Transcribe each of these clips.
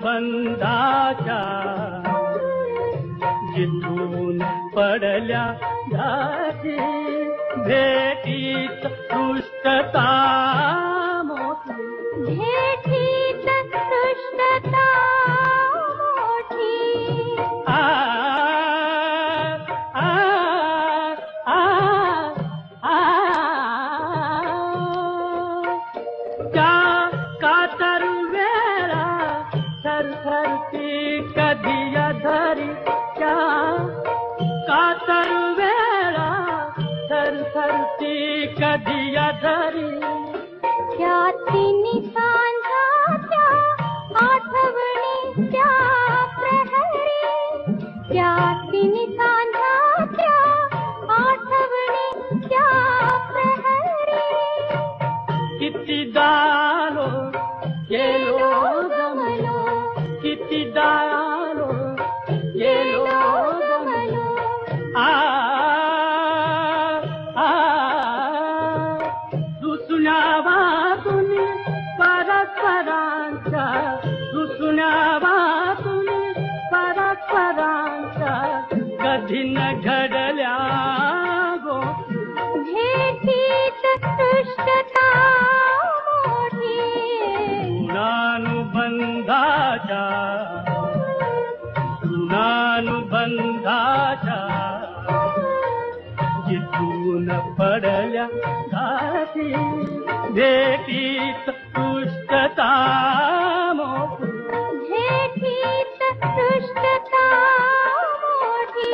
ऋणानुबंधाच्या जिथून पडल्या घाटी भेटीत दुष्टता मोठी भेटीत दुष्टता मोठी त्या कातर वेळा थरथरती कधी धरी त्या कातर वेळा थरथरती कधी धरी त्या तिन्ही सांजाच्या आठवणी त्या प्रहरी त्या तिन्ही सांजाच्या आठवणी त्या प्रहरी किती डालो गेलो गमलो किती डालो गेलो गमलो रुसण्यावातून परस्परांच्या रुसण्यावातून परस्परांच्या कधी न घडल्या गो भेटीत दुष्टता मोठी ऋणानुबंधाच्या जिथून पडल्या घाटी भेटीत दुष्टता मोठी भेटीत दुष्टता मोठी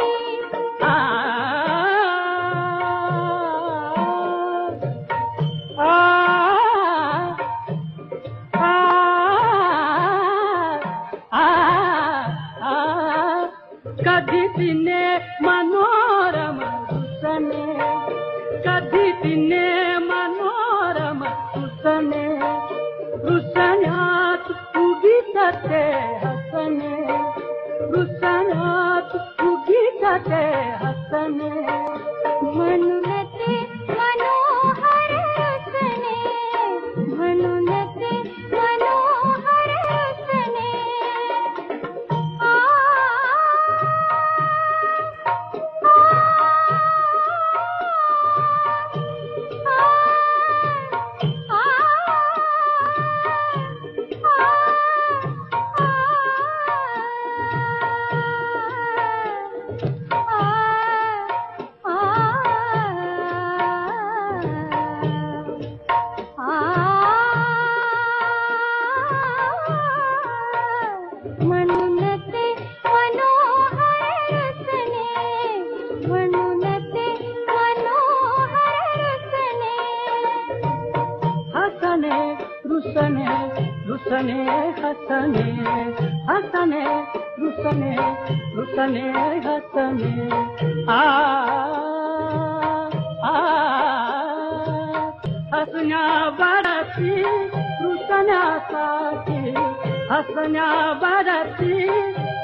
कधी तिने मनोरम सुसने कधी तिने मनोरम सुसने रुसण्यात उगीच ते हसने रुसण्यात उगीच ते हसने म्हणून ते मनोहर रसने म्हणून ते मनोहर रसने म्हणून ते मनोहर रसने म्हणून ते मनोहर रसने हसने रुसने रुसने हसने हसने रुसने रुसने हसने हसण्यावरती रुसण्यासाठी हसण्यावरती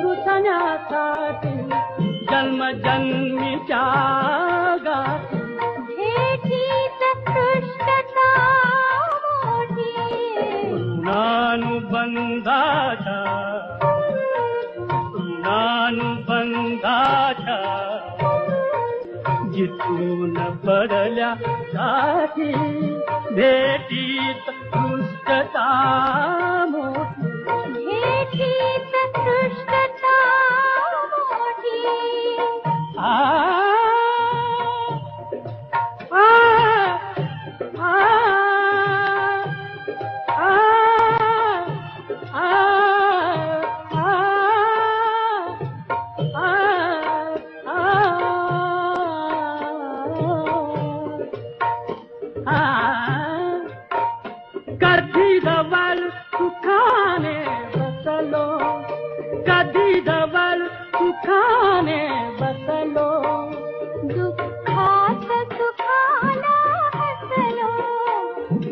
रुसण्यासाठी जन्मजन्मीच्या गाठी भेटीत दुष्टता मोठी ऋणानुबंधाच्या जिथून पडल्या घाटी भेटीत दुष्टता मोठी भेटीत दुष्टता मोठी कधी जवळ सुखाने बसलो कधी जवळ सुखाने बसलो दुःखात सुखाला हसलो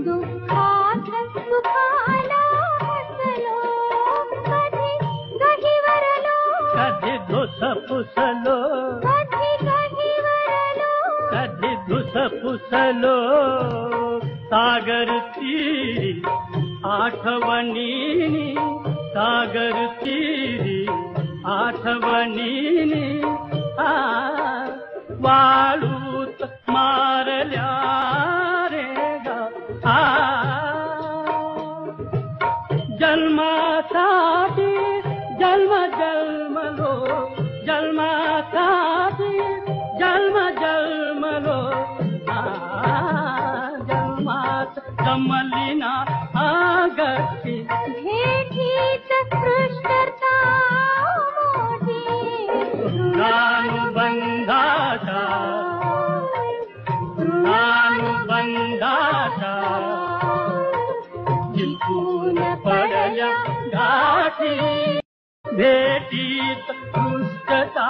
दुःखात सुखाला हसलो कधी गहिवरलो कधी धुस पुसलो कधी गहिवरलो कधी धुस पुसलो सागर तीरी आठवणीनी सागर तीरी आठवणीनी वाळूत मारल्या रे गा जन्मासाठी जन्म जन्मलो जन्मासाठी जन्म जन्मलो जन्मात जमलिना आगती भेटीत सृष्टता मोठी ऋणानुबंधाचा जिंकून पडल्या गाठी भेटीत सृष्टता